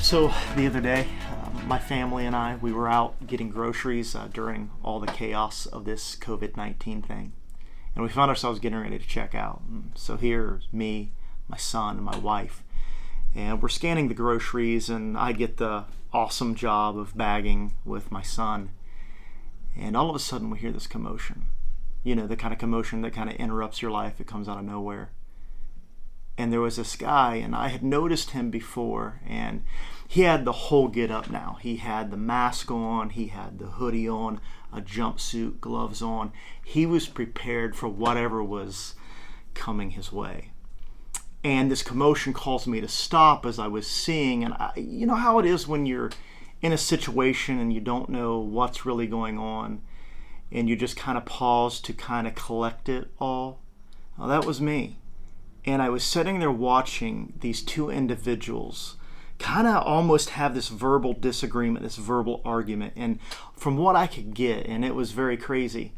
So the other day, my family and I, we were out getting groceries during all the chaos of this COVID-19 thing. And we found ourselves getting ready to check out. And so here's me, my son, and my wife. And we're scanning the groceries, and I get the awesome job of bagging with my son. And all of a sudden we hear this commotion. You know, the kind of commotion that kind of interrupts your life. It comes out of nowhere. And there was this guy, and I had noticed him before, and he had the whole get up now. He had the mask on, he had the hoodie on, a jumpsuit, gloves on. He was prepared for whatever was coming his way. And this commotion caused me to stop as I was seeing, and you know how it is when you're in a situation and you don't know what's really going on, and you just kind of pause to kind of collect it all? Well, that was me. And I was sitting there watching these two individuals kind of almost have this verbal disagreement, this verbal argument. And from what I could get, and it was very crazy,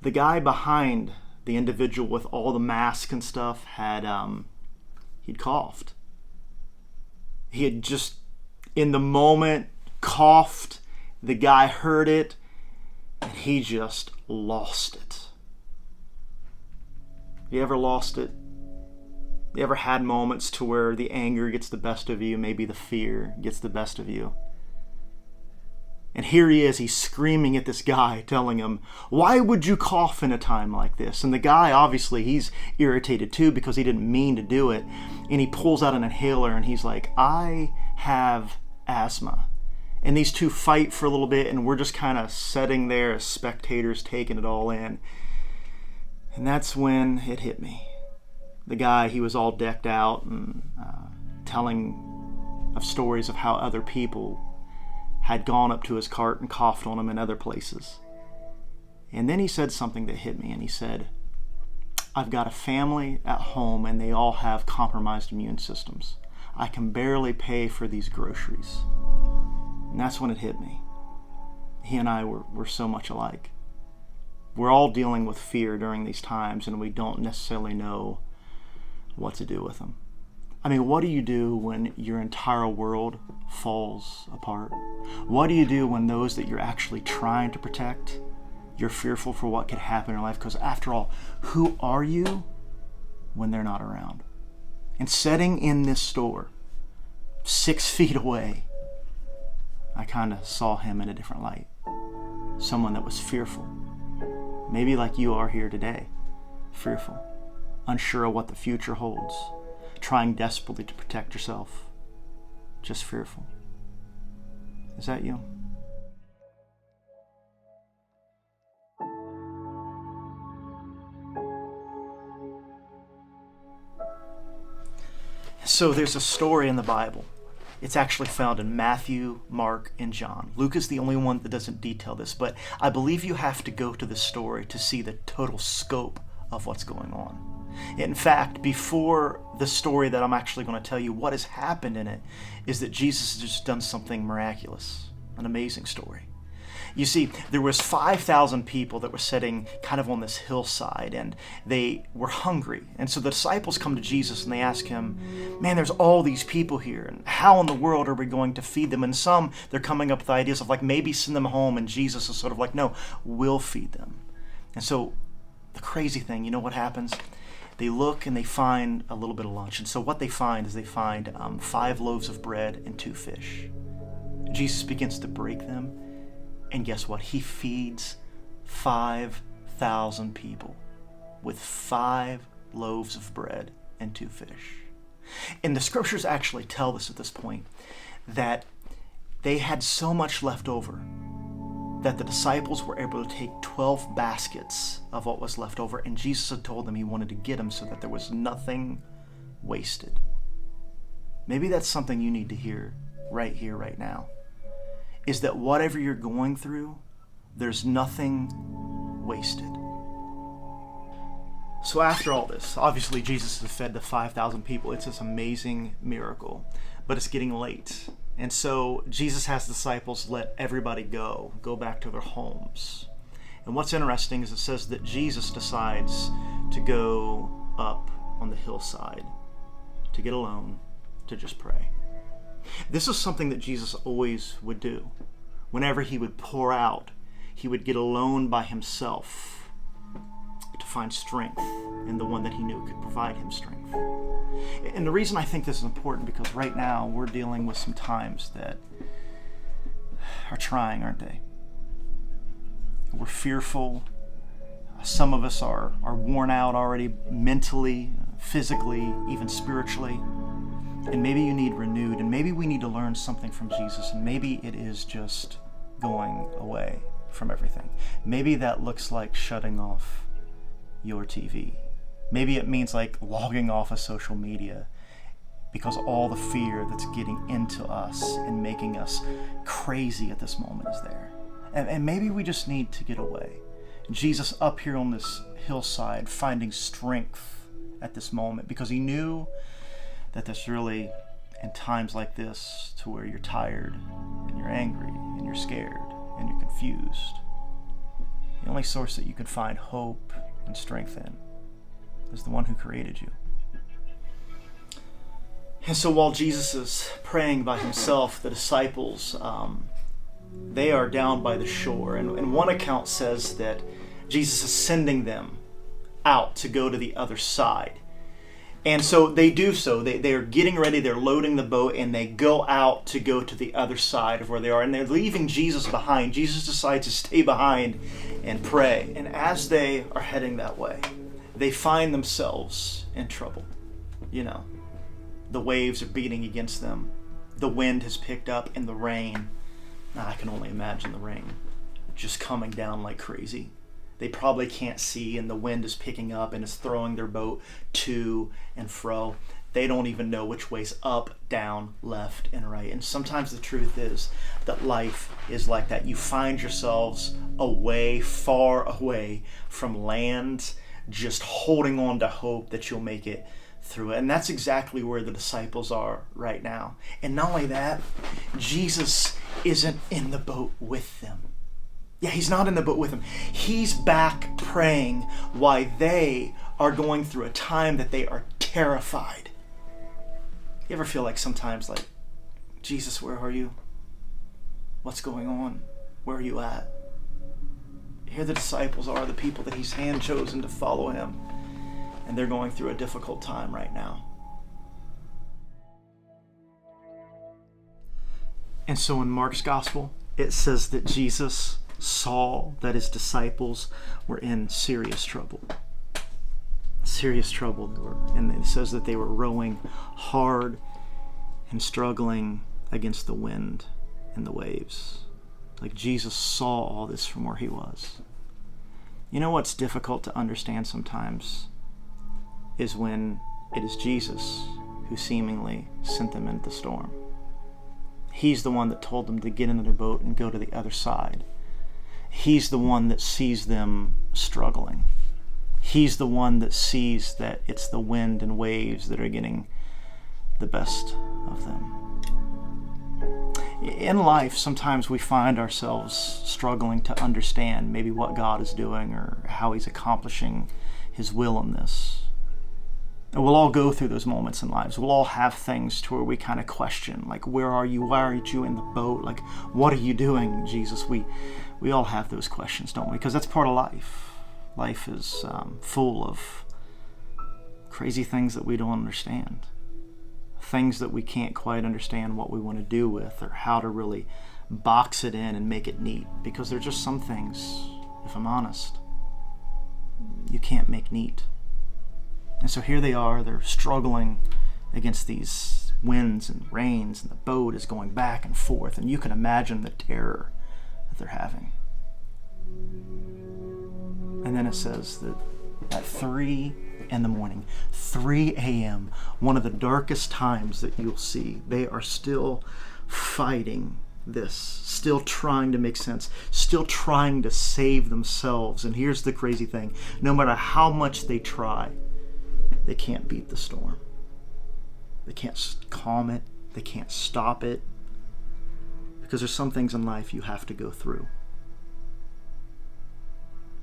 the guy behind the individual with all the masks and stuff he'd coughed. He had just, in the moment, coughed. The guy heard it, and he just lost it. You ever lost it? You ever had moments to where the anger gets the best of you, maybe the fear gets the best of you? And here he is, he's screaming at this guy, telling him, why would you cough in a time like this? And the guy, obviously, he's irritated too because he didn't mean to do it. And he pulls out an inhaler and he's like, I have asthma. And these two fight for a little bit, and we're just kind of sitting there as spectators taking it all in. And that's when it hit me. The guy, he was all decked out and telling of stories of how other people had gone up to his cart and coughed on him in other places. And then he said something that hit me, and he said, I've got a family at home and they all have compromised immune systems. I can barely pay for these groceries. And that's when it hit me. He and I were so much alike. We're all dealing with fear during these times, and we don't necessarily know what to do with them. I mean, what do you do when your entire world falls apart? What do you do when those that you're actually trying to protect, you're fearful for what could happen in your life? Because after all, who are you when they're not around? And sitting in this store, 6 feet away, I kind of saw him in a different light. Someone that was fearful. Maybe like you are here today, fearful, unsure of what the future holds, trying desperately to protect yourself, just fearful. Is that you? So there's a story in the Bible. It's actually found in Matthew, Mark, and John. Luke is the only one that doesn't detail this, but I believe you have to go to the story to see the total scope of what's going on. In fact, before the story that I'm actually going to tell you, what has happened in it is that Jesus has just done something miraculous, an amazing story. You see, there was 5,000 people that were sitting kind of on this hillside, and they were hungry. And so the disciples come to Jesus and they ask him, man, there's all these people here, and how in the world are we going to feed them? And some, they're coming up with ideas of like maybe send them home, and Jesus is sort of like, no, we'll feed them. And so the crazy thing, you know what happens? They look and they find a little bit of lunch. And so what they find is they find 5 loaves of bread and 2 fish. Jesus begins to break them. And guess what? He feeds 5,000 people with 5 loaves of bread and 2 fish. And the scriptures actually tell us at this point that they had so much left over that the disciples were able to take 12 baskets of what was left over. And Jesus had told them he wanted to get them so that there was nothing wasted. Maybe that's something you need to hear, right now. Is that whatever you're going through, there's nothing wasted. So after all this, obviously Jesus has fed the 5,000 people. It's this amazing miracle, but it's getting late. And so Jesus has the disciples let everybody go back to their homes. And what's interesting is it says that Jesus decides to go up on the hillside to get alone, to just pray. This is something that Jesus always would do. Whenever he would pour out, he would get alone by himself to find strength in the one that he knew could provide him strength. And the reason I think this is important, because right now we're dealing with some times that are trying, aren't they? We're fearful. Some of us are worn out already mentally, physically, even spiritually. And maybe you need renewed, and maybe we need to learn something from Jesus, and maybe it is just going away from everything. Maybe that looks like shutting off your TV. Maybe it means like logging off of social media, because all the fear that's getting into us and making us crazy at this moment is there. And maybe we just need to get away. Jesus up here on this hillside finding strength at this moment, because he knew that there's really, in times like this, to where you're tired and you're angry and you're scared and you're confused, the only source that you can find hope and strength in is the one who created you. And so while Jesus is praying by himself, the disciples, they are down by the shore. And one account says that Jesus is sending them out to go to the other side. And so they do so. They are getting ready, they're loading the boat, and they go out to go to the other side of where they are. And they're leaving Jesus behind. Jesus decides to stay behind and pray. And as they are heading that way, they find themselves in trouble. You know, the waves are beating against them. The wind has picked up, and the rain. I can only imagine the rain just coming down like crazy. They probably can't see, and the wind is picking up and is throwing their boat to and fro. They don't even know which way's up, down, left, and right. And sometimes the truth is that life is like that. You find yourselves away, far away from land, just holding on to hope that you'll make it through it. And that's exactly where the disciples are right now. And not only that, Jesus isn't in the boat with them. Yeah, he's not in the boat with them. He's back praying while they are going through a time that they are terrified. You ever feel like sometimes like, Jesus, where are you? What's going on? Where are you at? Here the disciples are, the people that he's hand-chosen to follow him. And they're going through a difficult time right now. And so in Mark's gospel, it says that Jesus saw that his disciples were in serious trouble. Serious trouble they were. And it says that they were rowing hard and struggling against the wind and the waves. Like Jesus saw all this from where he was. You know what's difficult to understand sometimes is when it is Jesus who seemingly sent them into the storm. He's the one that told them to get into their boat and go to the other side. He's the one that sees them struggling. He's the one that sees that it's the wind and waves that are getting the best of them. In life, sometimes we find ourselves struggling to understand maybe what God is doing or how he's accomplishing his will in this. And we'll all go through those moments in lives. We'll all have things to where we kind of question, like, where are you? Why aren't you in the boat? Like, what are you doing, Jesus? We all have those questions, don't we? Because that's part of life. Life is full of crazy things that we don't understand. Things that we can't quite understand what we want to do with or how to really box it in and make it neat. Because there's just some things, if I'm honest, you can't make neat. And so here they are, they're struggling against these winds and rains, and the boat is going back and forth, and you can imagine the terror that they're having. And then it says that at 3 in the morning, 3 a.m., one of the darkest times that you'll see, they are still fighting this, still trying to make sense, still trying to save themselves. And here's the crazy thing, no matter how much they try, they can't beat the storm. They can't calm it. They can't stop it. Because there's some things in life you have to go through.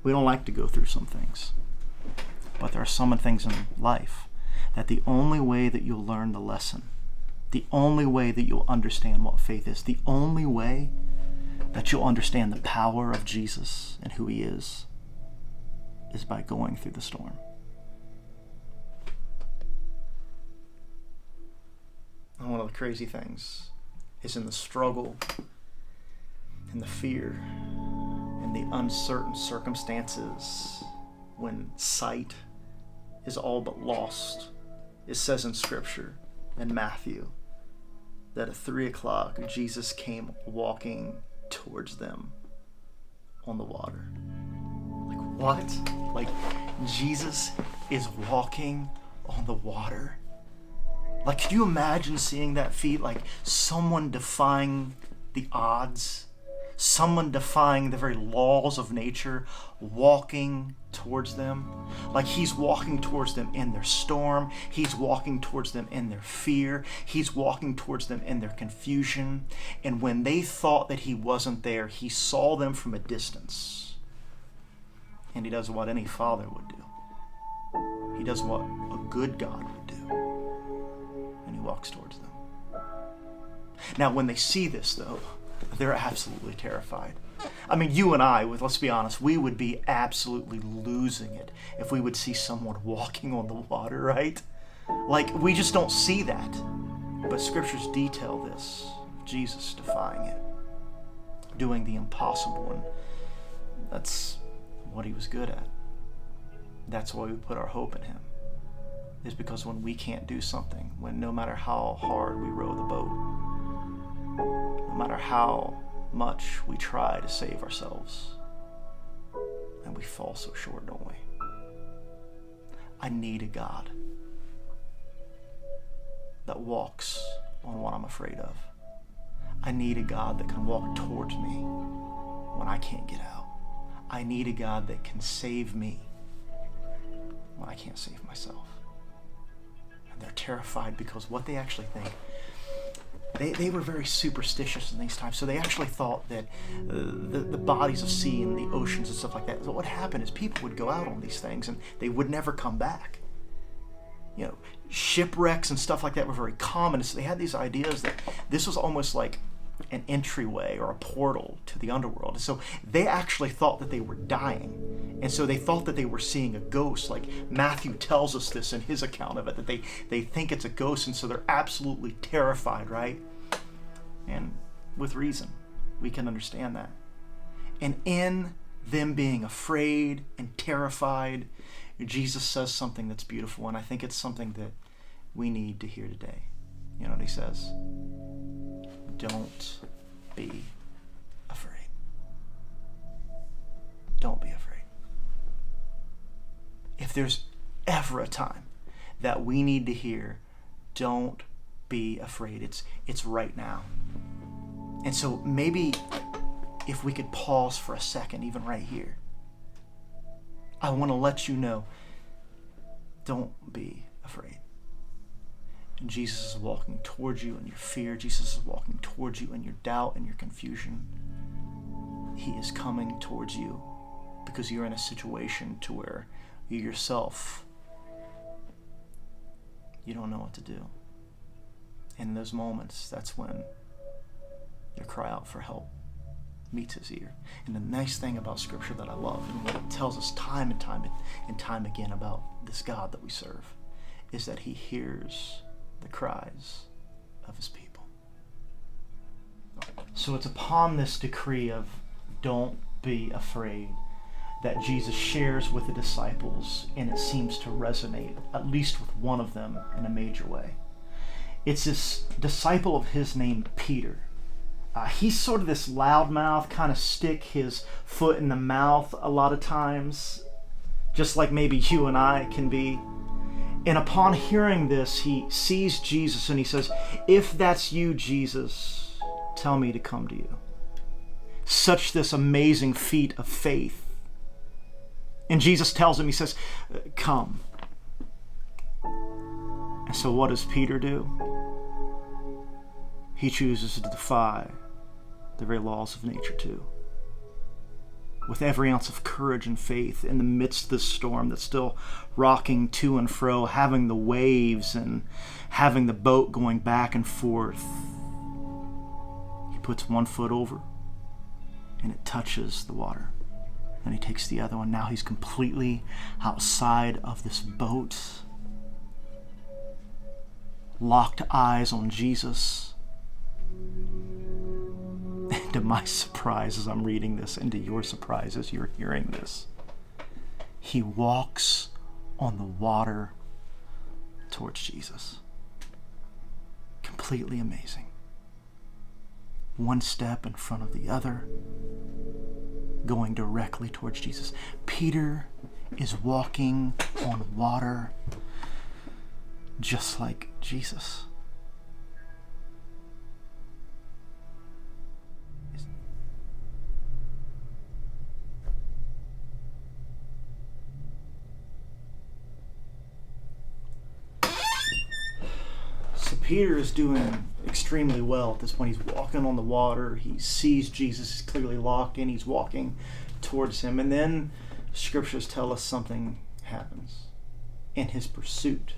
We don't like to go through some things. But there are some things in life that the only way that you'll learn the lesson The only way that you'll understand what faith is, the only way that you'll understand the power of Jesus and who he is by going through the storm. And one of the crazy things is in the struggle, in the fear, in the uncertain circumstances, when sight is all but lost. It says in Scripture, in Matthew, that at 3 o'clock, Jesus came walking towards them on the water. Like, what? Like, Jesus is walking on the water? Like, could you imagine seeing that feat? Like, someone defying the odds, someone defying the very laws of nature, walking towards them. Like, he's walking towards them in their storm. He's walking towards them in their fear. He's walking towards them in their confusion. And when they thought that he wasn't there, he saw them from a distance. And he does what any father would do. He does what a good God would do. And he walks towards them. Now, when they see this, though, they're absolutely terrified. I mean, you and I, let's be honest, we would be absolutely losing it if we would see someone walking on the water, right? Like, we just don't see that. But scriptures detail this. Jesus defying it, doing the impossible, and that's what he was good at. That's why we put our hope in him. Is because when we can't do something, when no matter how hard we row the boat, no matter how much we try to save ourselves, and we fall so short, don't we? I need a God that walks on what I'm afraid of. I need a God that can walk towards me when I can't get out. I need a God that can save me when I can't save myself. And they're terrified because what they actually think, they were very superstitious in these times, so they actually thought that the bodies of sea and the oceans and stuff like that, so what happened is people would go out on these things and they would never come back. You know, shipwrecks and stuff like that were very common, so they had these ideas that this was almost like an entryway or a portal to the underworld. And so they actually thought that they were dying. And so they thought that they were seeing a ghost. Like Matthew tells us this in his account of it, that they think it's a ghost, and so they're absolutely terrified, right? And with reason, we can understand that. And in them being afraid and terrified, Jesus says something that's beautiful, and I think it's something that we need to hear today. You know what he says? Don't be afraid. Don't be afraid. If there's ever a time that we need to hear, don't be afraid, it's right now. And so maybe if we could pause for a second, even right here, I want to let you know, don't be afraid. And Jesus is walking towards you in your fear. Jesus is walking towards you in your doubt and your confusion. He is coming towards you because you're in a situation to where you yourself, you don't know what to do. And in those moments, that's when your cry out for help meets his ear. And the nice thing about Scripture that I love, and what it tells us time and time again about this God that we serve, is that he hears the cries of his people. So it's upon this decree of don't be afraid that Jesus shares with the disciples, and it seems to resonate, at least with one of them, in a major way. It's this disciple of his named Peter. He's sort of this loudmouth, kind of stick his foot in the mouth a lot of times, just like maybe you and I can be. And upon hearing this, he sees Jesus and he says, "If that's you, Jesus, tell me to come to you." Such this amazing feat of faith. And Jesus tells him, he says, "Come." And so what does Peter do? He chooses to defy the very laws of nature too. with every ounce of courage and faith in the midst of this storm that's still rocking to and fro, having the waves and having the boat going back and forth. He puts one foot over and it touches the water. Then he takes the other one. Now he's completely outside of this boat. Locked eyes on Jesus. And to my surprise as I'm reading this, and to your surprise as you're hearing this, he walks on the water towards Jesus. Completely amazing. One step in front of the other, going directly towards Jesus. Peter is walking on water just like Jesus. So Peter is doing extremely well at this point. He's walking on the water. He sees Jesus is clearly locked in. He's walking towards him. And then scriptures tell us something happens in his pursuit.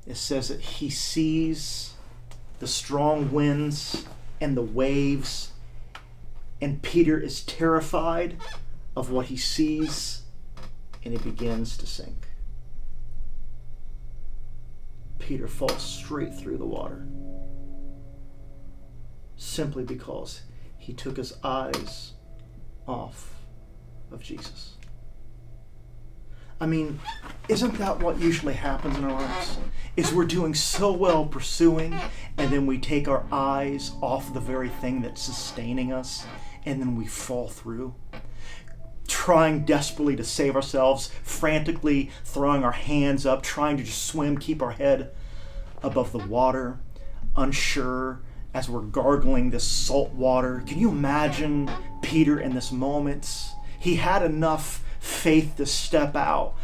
It says that he sees the strong winds and the waves, and Peter is terrified of what he sees, and he begins to sink. Peter falls straight through the water simply because he took his eyes off of Jesus. I mean, isn't that what usually happens in our lives? Is we're doing so well pursuing, and then we take our eyes off the very thing that's sustaining us, and then we fall through. Trying desperately to save ourselves, frantically throwing our hands up, trying to just swim, keep our head above the water, unsure as we're gargling this salt water. Can you imagine Peter in this moment? He had enough faith to step out,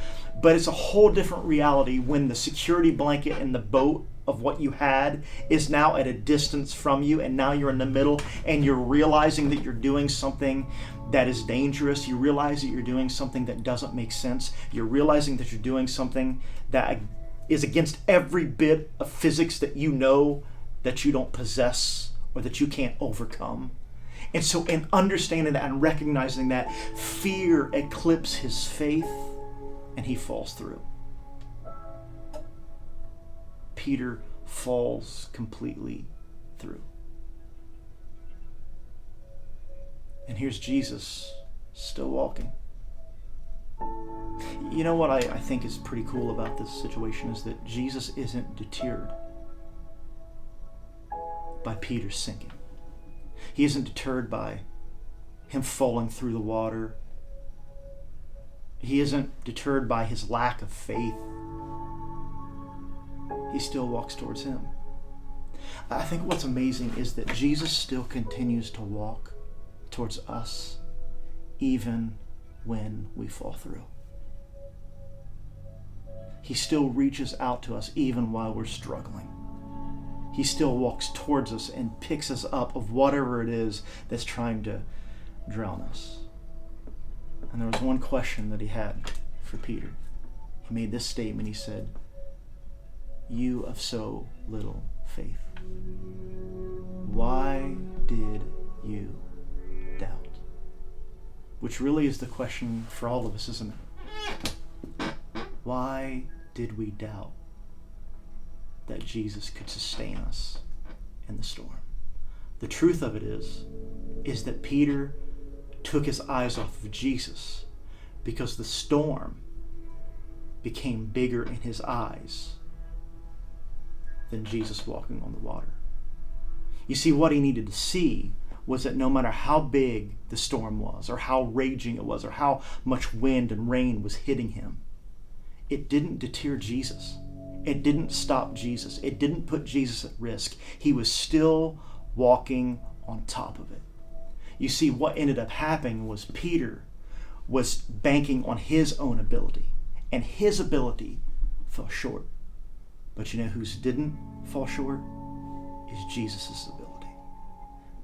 but it's a whole different reality when the security blanket in the boat of what you had is now at a distance from you, and now you're in the middle, and you're realizing that you're doing something that is dangerous. You realize that you're doing something that doesn't make sense. You're realizing that you're doing something that is against every bit of physics that you know that you don't possess or that you can't overcome. And so in understanding that and recognizing that, fear eclipses his faith and he falls through. Peter falls completely through. And here's Jesus still walking. You know what I think is pretty cool about this situation is that Jesus isn't deterred by Peter sinking. He isn't deterred by him falling through the water. He isn't deterred by his lack of faith. He still walks towards him. I think what's amazing is that Jesus still continues to walk towards us even when we fall through. He still reaches out to us even while we're struggling. He still walks towards us and picks us up of whatever it is that's trying to drown us. And there was one question that he had for Peter. He made this statement. He said, "You of so little faith, why did you doubt?" Which really is the question for all of us, isn't it? Why did we doubt that Jesus could sustain us in the storm? The truth of it is that Peter took his eyes off of Jesus because the storm became bigger in his eyes than Jesus walking on the water. You see, what he needed to see was that no matter how big the storm was, or how raging it was, or how much wind and rain was hitting him, it didn't deter Jesus. It didn't stop Jesus. It didn't put Jesus at risk. He was still walking on top of it. You see, what ended up happening was Peter was banking on his own ability, and his ability fell short. But you know whose didn't fall short? Is Jesus' ability.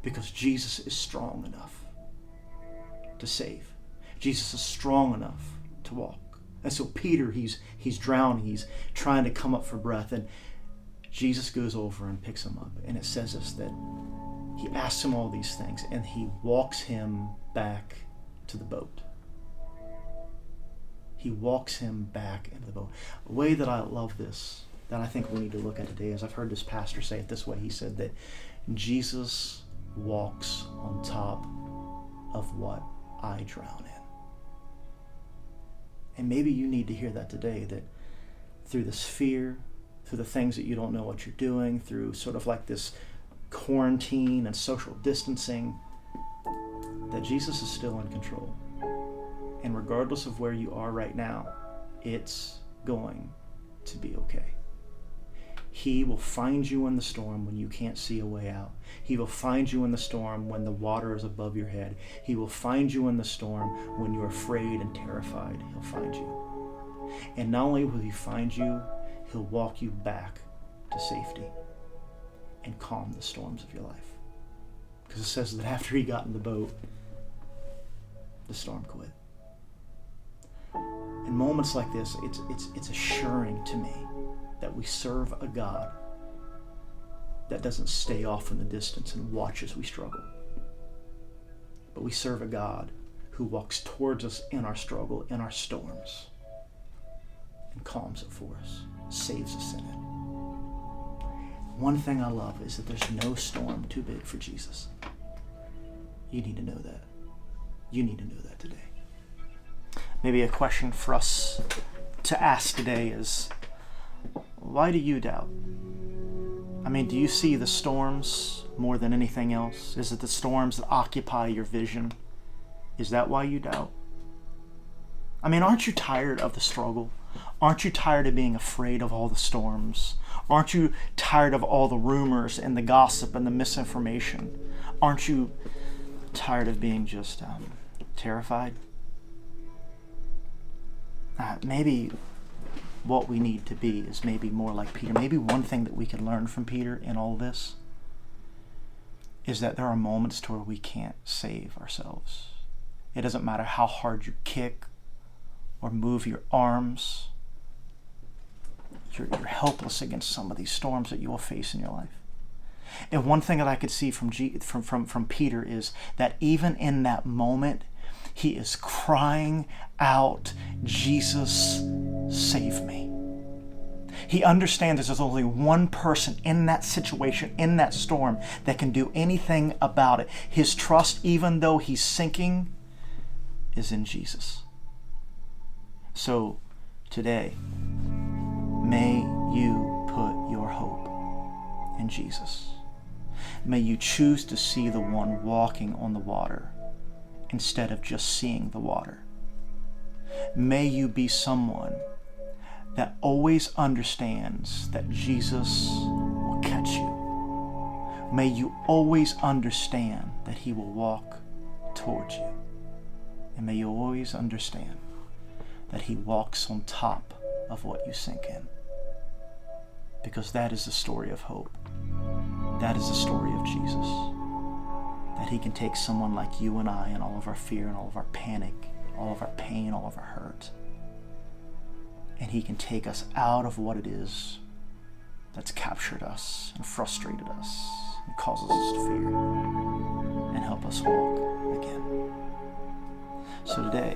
Because Jesus is strong enough to save. Jesus is strong enough to walk. And so Peter, he's drowning. He's trying to come up for breath. And Jesus goes over and picks him up. And it says this, that he asks him all these things, and he walks him back to the boat. He walks him back into the boat. A way that I love this, that I think we need to look at today, is I've heard this pastor say it this way. He said that Jesus walks on top of what I drown in. And maybe you need to hear that today, that through this fear, through the things that you don't know what you're doing, through sort of like this quarantine and social distancing, that Jesus is still in control. And regardless of where you are right now, it's going to be okay. He will find you in the storm when you can't see a way out. He will find you in the storm when the water is above your head. He will find you in the storm when you're afraid and terrified. He'll find you. And not only will he find you, he'll walk you back to safety and calm the storms of your life. Because it says that after he got in the boat, the storm quit. In moments like this, it's assuring to me that we serve a God that doesn't stay off in the distance and watch as we struggle. But we serve a God who walks towards us in our struggle, in our storms, and calms it for us, saves us in it. One thing I love is that there's no storm too big for Jesus. You need to know that. You need to know that today. Maybe a question for us to ask today is, why do you doubt? I mean, do you see the storms more than anything else? Is it the storms that occupy your vision? Is that why you doubt? I mean, aren't you tired of the struggle? Aren't you tired of being afraid of all the storms? Aren't you tired of all the rumors and the gossip and the misinformation? Aren't you tired of being just terrified? Maybe what we need to be is maybe more like Peter. Maybe one thing that we can learn from Peter in all this is that there are moments to where we can't save ourselves. It doesn't matter how hard you kick or move your arms. You're helpless against some of these storms that you will face in your life. And one thing that I could see from Peter is that even in that moment, he is crying out, Jesus, save me. He understands that there's only one person in that situation, in that storm, that can do anything about it. His trust, even though he's sinking, is in Jesus. So today, may you put your hope in Jesus. May you choose to see the one walking on the water instead of just seeing the water. May you be someone that always understands that Jesus will catch you. May you always understand that he will walk towards you. And may you always understand that he walks on top of what you sink in. Because that is the story of hope. That is the story of Jesus. That he can take someone like you and I and all of our fear and all of our panic, all of our pain, all of our hurt, and he can take us out of what it is that's captured us and frustrated us and causes us to fear and help us walk again. So today,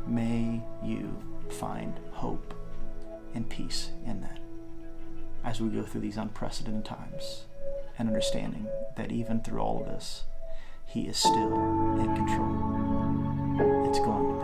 may you find hope and peace in that as we go through these unprecedented times, and understanding that even through all of this, he is still in control. It's going to